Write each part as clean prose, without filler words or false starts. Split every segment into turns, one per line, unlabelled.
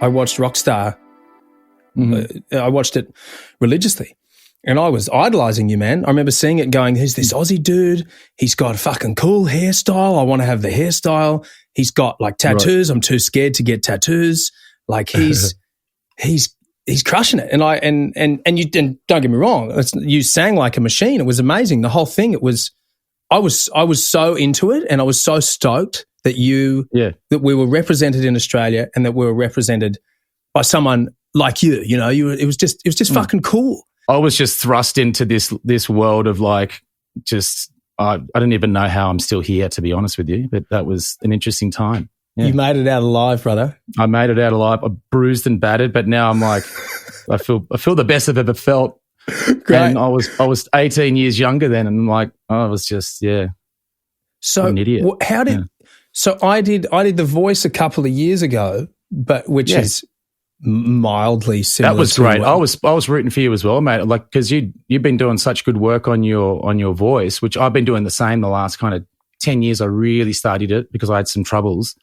I watched Rockstar. I watched it religiously. And I was idolizing you, man. I remember seeing it going, here's this Aussie dude. He's got a fucking cool hairstyle. I want to have the hairstyle. He's got like tattoos. Right. I'm too scared to get tattoos. Like he's crushing it. And you don't get me wrong. You sang like a machine. It was amazing. The whole thing. I was so into it, and I was so stoked that that we were represented in Australia, and that we were represented by someone like you. You know, it was just fucking cool.
I was just thrust into this world of like, just I don't even know how I'm still here, to be honest with you. But that was an interesting time. Yeah.
You made it out alive, brother.
I made it out alive. I bruised and battered, but now I'm like, I feel the best I've ever felt. Great. And I was 18 years younger then, and I'm like, I was just
So
an idiot.
So I did The Voice a couple of years ago, but which is mildly similar.
That was great. I was rooting for you as well, mate. Like, because you've been doing such good work on your voice, which I've been doing the same the last kind of 10 years. I really studied it because I had some troubles.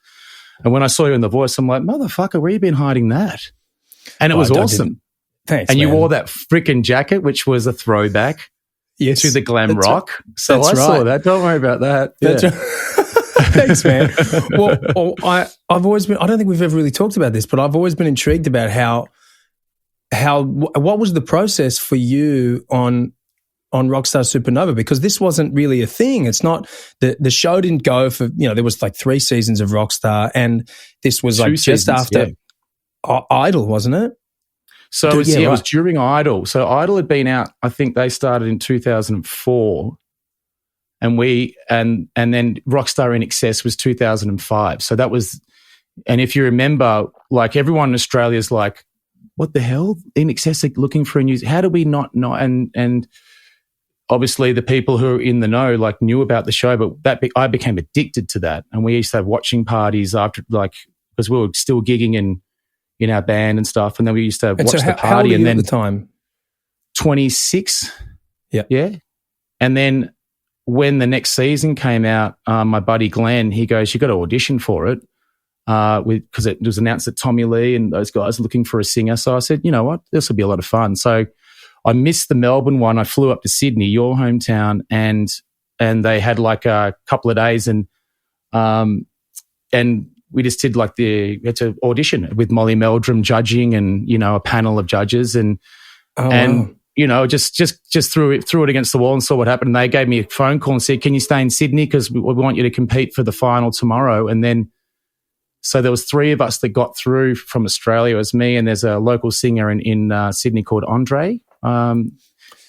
And when I saw you in The Voice, I'm like, motherfucker, where you been hiding that? And it was awesome.
Thanks,
and
man.
You wore that freaking jacket, which was a throwback to the glam rock. So I saw that. Don't worry about that.
Thanks, man. Well, I've always been, I don't think we've ever really talked about this, but I've always been intrigued about what was the process for you on Rockstar Supernova, because this wasn't really a thing. It's not, the show didn't go for, there was like 3 seasons of Rockstar, and this was like just after Idol, wasn't it?
So it was during Idol. So Idol had been out, I think they started in 2004. And then Rockstar In Excess was 2005. So that was, and if you remember, like everyone in Australia is like, what the hell? In Excess are looking for a news. How do we not know? And obviously the people who are in the know like knew about the show, but I became addicted to that. And we used to have watching parties after, like, because we were still gigging in our band and stuff. And then we used to watch the party.
How old were you at the time?
26.
Yeah.
Yeah. And then when the next season came out, my buddy Glenn, he goes, you got to audition for it, because it was announced that Tommy Lee and those guys are looking for a singer. So I said, you know what, this will be a lot of fun. So I missed the Melbourne one. I flew up to Sydney, your hometown, and they had like a couple of days, and we just did like we had to audition with Molly Meldrum judging, and a panel of judges, and just threw it against the wall and saw what happened. And they gave me a phone call and said, can you stay in Sydney? Because we want you to compete for the final tomorrow. And then, so there was 3 of us that got through from Australia. It was me, and there's a local singer in Sydney called Andre,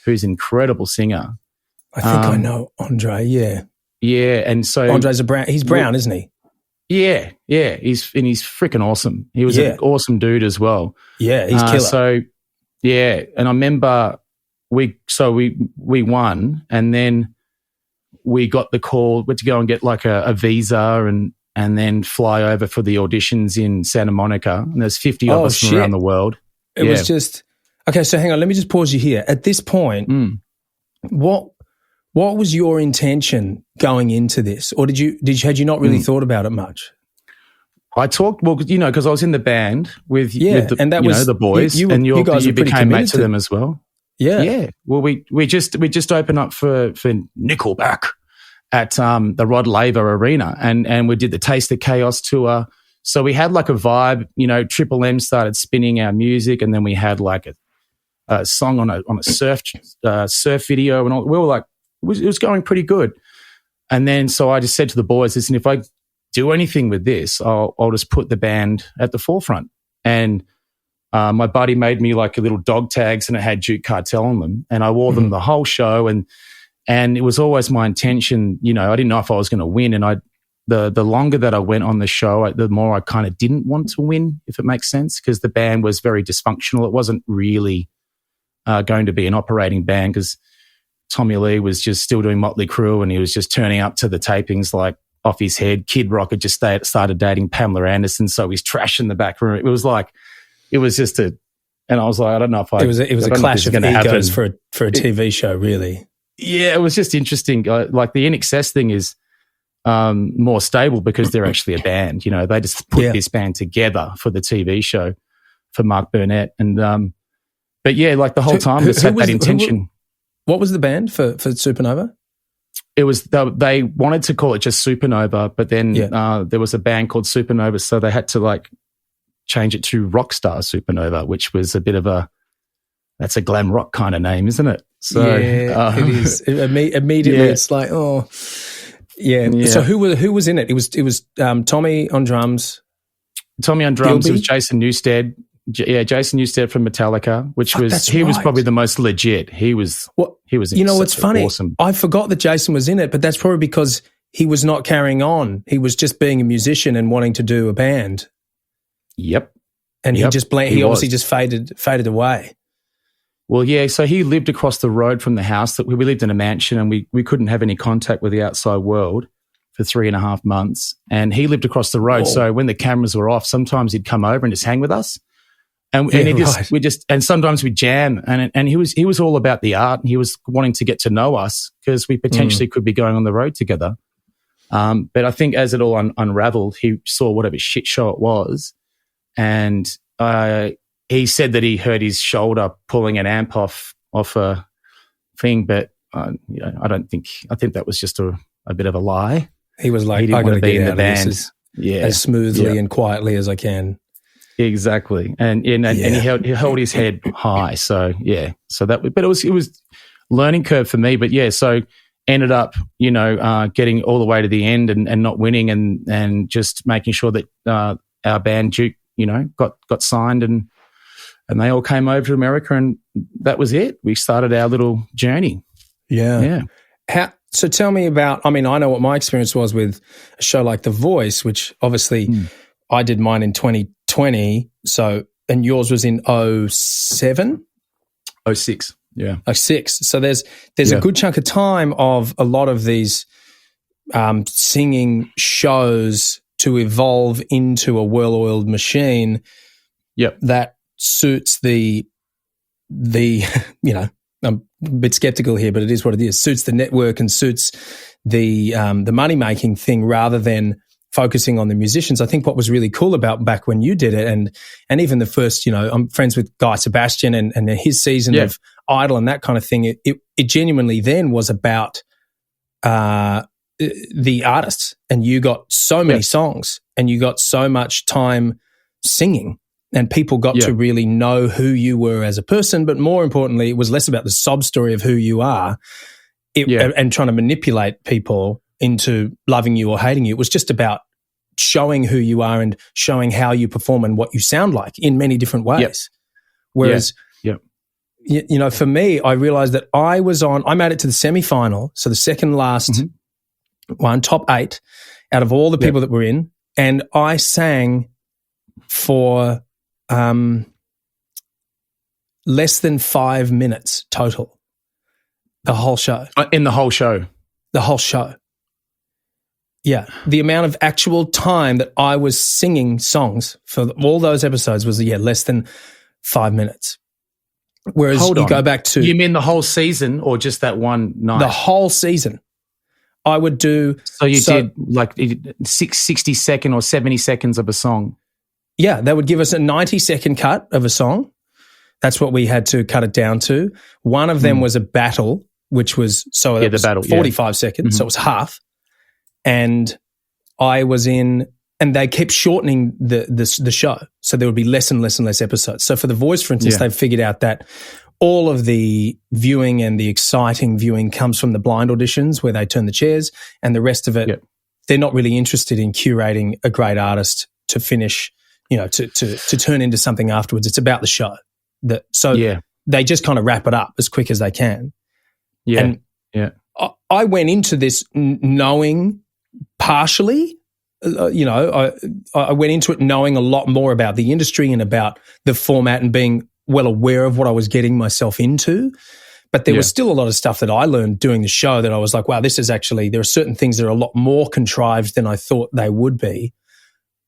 who's an incredible singer.
I think I know Andre, yeah.
Yeah, and so...
Andre's he's brown, isn't he?
Yeah. He's freaking awesome. He was an awesome dude as well.
Yeah, he's killer.
So... yeah, and I remember we won, and then we got the call. We had to go and get like a visa and then fly over for the auditions in Santa Monica. And there's 50 of us from around the world.
It was just okay. So hang on, let me just pause you here. At this point, what was your intention going into this, or had you not really thought about it much?
I talked, because I was in the band with the boys,
you guys
you became mates with them as well.
Yeah.
Yeah. Well, we just opened up for Nickelback at the Rod Laver Arena, and we did the Taste of Chaos tour. So we had like a vibe, Triple M started spinning our music, and then we had like a song on a surf video, and all, we were like, it was going pretty good. And then so I just said to the boys, listen, if I do anything with this, I'll just put the band at the forefront. And my buddy made me like a little dog tags, and it had Duke Cartel on them, and I wore them the whole show. And it was always my intention, I didn't know if I was going to win. And the longer that I went on the show, the more I kind of didn't want to win, if it makes sense, because the band was very dysfunctional. It wasn't really going to be an operating band, because Tommy Lee was just still doing Motley Crue, and he was just turning up to the tapings like off his head. Kid Rock had just started dating Pamela Anderson, so he's trash in the back room. It was just and I was like, I don't know if
it was a clash of egos for a TV show, really.
Yeah, it was just interesting. Like the In Excess thing is, more stable because they're actually a band. You know, they just put this band together for the TV show for Mark Burnett. And but yeah, like the whole time just had that intention.
What was the band for Supernova?
It was they wanted to call it just Supernova, but then there was a band called Supernova, so they had to like change it to Rockstar Supernova, which was a bit of that's a glam rock kind of name, isn't it? So
it is. Immediately, it's like, oh, yeah. So who was in it? It was Tommy on drums.
Tommy on drums.
Gilby?
It was Jason Newsted. Jason Newsted from Metallica, which was probably the most legit. He was.
You know what's funny?
Awesome.
I forgot that Jason was in it, but that's probably because he was not carrying on. He was just being a musician and wanting to do a band.
Yep.
And he obviously just faded away.
Well, yeah. So he lived across the road from the house. That we lived in a mansion, and we couldn't have any contact with the outside world for 3.5 months. And he lived across the road. So when the cameras were off, sometimes he'd come over and just hang with us. And and sometimes we jam, and he was all about the art, and he was wanting to get to know us because we potentially could be going on the road together. But I think as it all unraveled, he saw whatever shit show it was, and he said that he hurt his shoulder pulling an amp off a thing, but I think that was just a bit of a lie.
He was like,
he didn't
I
want to be in the
band as smoothly and quietly as I can.
Exactly, and he held his head high. So but it was learning curve for me. But yeah, so ended up getting all the way to the end and not winning and just making sure that our band Duke got signed and they all came over to America, and that was it. We started our little journey.
Yeah. So tell me about. I mean, I know what my experience was with a show like The Voice, which obviously I did mine in 2020. So, and yours was in 07?
06. Yeah.
06. So there's a good chunk of time of a lot of these singing shows to evolve into a well-oiled machine.
Yep.
That suits the I'm a bit skeptical here, but it is what it is. Suits the network and suits the money-making thing rather than focusing on the musicians. I think what was really cool about back when you did it and even the first, I'm friends with Guy Sebastian and his season of Idol and that kind of thing. It genuinely then was about the artists, and you got so many songs and you got so much time singing, and people got to really know who you were as a person. But more importantly, it was less about the sob story of who you are and trying to manipulate people into loving you or hating you. It was just about showing who you are and showing how you perform and what you sound like in many different ways. Whereas, for me, I realized that I made it to the semi-final, so the second last one, top 8 out of all the people that were in, and I sang for less than 5 minutes total. The whole show.
In the whole show?
The whole show. Yeah. The amount of actual time that I was singing songs for all those episodes was, less than 5 minutes. Whereas go back to...
You mean the whole season or just that one night?
The whole season. I would do...
So you did like 60 second or 70 seconds of a song?
Yeah. They would give us a 90-second cut of a song. That's what we had to cut it down to. One of them was a battle, which was... So it was 45 seconds, so it was half. And I was in, and they kept shortening the show. So there would be less and less and less episodes. So for The Voice, for instance, they've figured out that all of the viewing and the exciting viewing comes from the blind auditions where they turn the chairs, and the rest of it, they're not really interested in curating a great artist to finish, to turn into something afterwards. It's about the show. They just kind of wrap it up as quick as they can.
Yeah.
And I went into this knowing partially, I went into it knowing a lot more about the industry and about the format and being well aware of what I was getting myself into. But there was still a lot of stuff that I learned doing the show that I was like, wow, this is actually, there are certain things that are a lot more contrived than I thought they would be.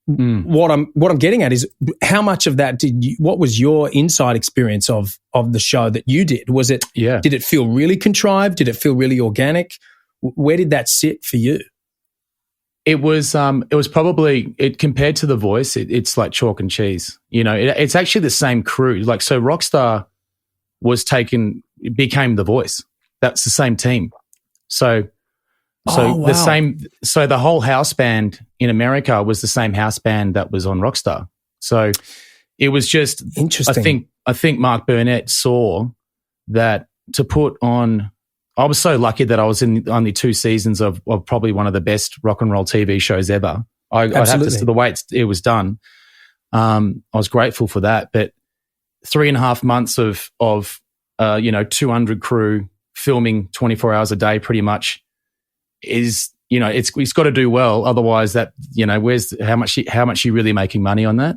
What I'm getting at is how much of that what was your inside experience of the show that you did? Was it, did it feel really contrived? Did it feel really organic? Where did that sit for you?
It was probably compared to The Voice. It's like chalk and cheese. You know, it's actually the same crew. Like, so Rockstar became The Voice. That's the same team. So
wow.
the whole house band in America was the same house band that was on Rockstar. So it was just
interesting.
I think Mark Burnett saw that to put on. I was so lucky that I was in only 2 seasons of probably one of the best rock and roll TV shows ever. I'd have to, the way it was done. I was grateful for that. But 3.5 months of 200 crew filming 24 hours a day, pretty much, is, you know, it's got to do well. Otherwise, that, you know, how much you really making money on that?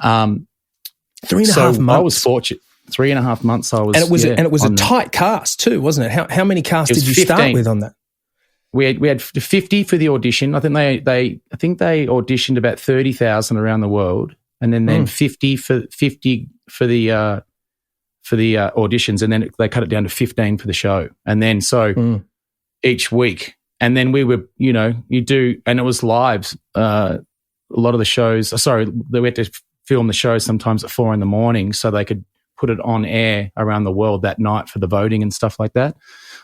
3.5 months.
I was fortunate. 3.5 months I was,
and it was a tight cast too, wasn't it? How many casts did you
15.
start with on that?
We had 50 for the audition. I think they auditioned about 30,000 around the world, and then 50 for the auditions, and then they cut it down to 15 for the show, and then each week, and then we were, you know, and it was live. A lot of the shows, we had to film the show sometimes at 4 a.m. so they could put it on air around the world that night for the voting and stuff like that.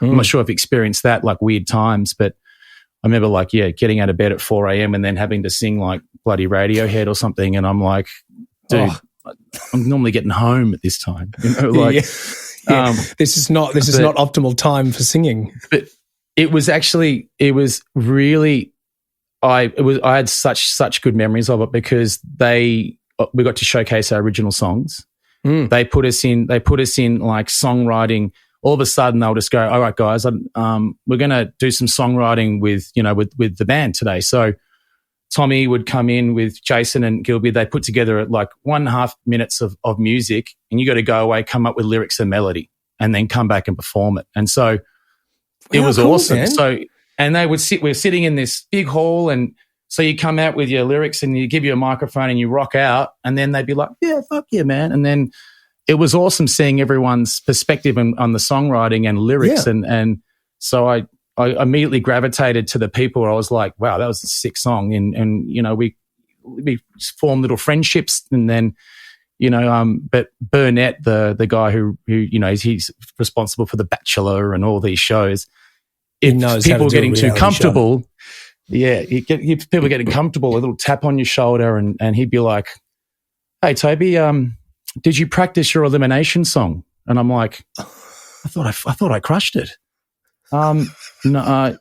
I'm not sure if you experienced that, like weird times, but I remember getting out of bed at 4 a.m. and then having to sing like bloody Radiohead or something. And I'm like, dude, I'm normally getting home at this time. You know, like,
this is not optimal time for singing.
But I had such good memories of it because we got to showcase our original songs. They put us in like songwriting. All of a sudden they'll just go, all right, guys, we're going to do some songwriting with the band today. So Tommy would come in with Jason and Gilby. They put together like 1.5 minutes of music, and you got to go away, come up with lyrics and melody, and then come back and perform it. And so it was cool, awesome. Man. So, and we're sitting in this big hall, and so you come out with your lyrics and you give you a microphone and you rock out, and then they'd be like, yeah, fuck yeah, man. And then it was awesome seeing everyone's perspective on the songwriting and lyrics. Yeah. And so I immediately gravitated to the people where I was like, wow, that was a sick song. And you know, we formed little friendships, and then, you know, but Burnett, the guy who, you know, he's responsible for The Bachelor and all these shows. If people are getting too comfortable, show. If people are getting comfortable, a little tap on your shoulder, and he'd be like, hey, Toby, did you practice your elimination song? And I'm like, I thought I crushed it. No,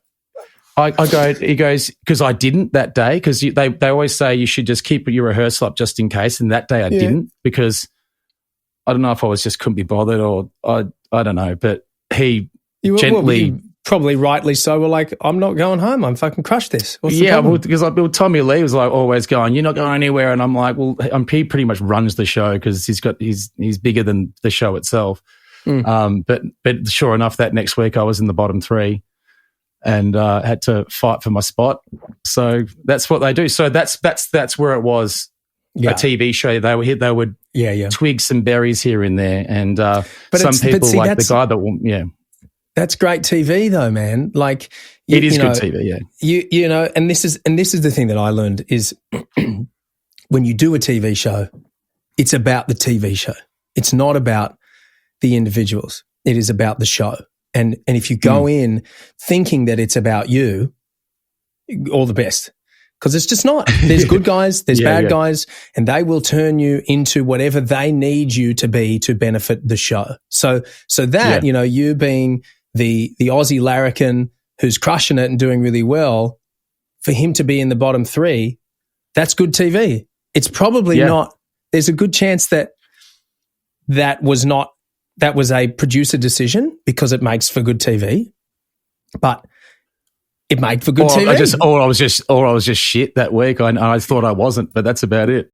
he goes, because I didn't that day, because they always say you should just keep your rehearsal up just in case. And that day I didn't, because I don't know if I couldn't be bothered, or I don't know, but he gently.
Probably rightly so. We're like, I'm not going home. I'm fucking crushed this.
Because Tommy Lee was like always going, you're not going anywhere. And I'm like, well, he pretty much runs the show because he's bigger than the show itself. But sure enough, that next week I was in the bottom 3 and had to fight for my spot. So that's what they do. So that's where it was. A TV show. They would twig some berries here and there, and the guy that
That's great TV though, man. Like
it is good TV, yeah.
You know, and this is the thing that I learned is when you do a TV show, it's about the TV show. It's not about the individuals. It is about the show. And if you go in thinking that it's about you, all the best. Because it's just not. There's good guys, there's bad guys, and they will turn you into whatever they need you to be to benefit the show. So that, you know, you being the Aussie larrikin who's crushing it and doing really well, for him to be in the bottom 3, that's good TV. It's probably not. There's a good chance that was a producer decision because it makes for good TV, but it made for good TV.
Or I was just shit that week. I thought I wasn't, but that's about it.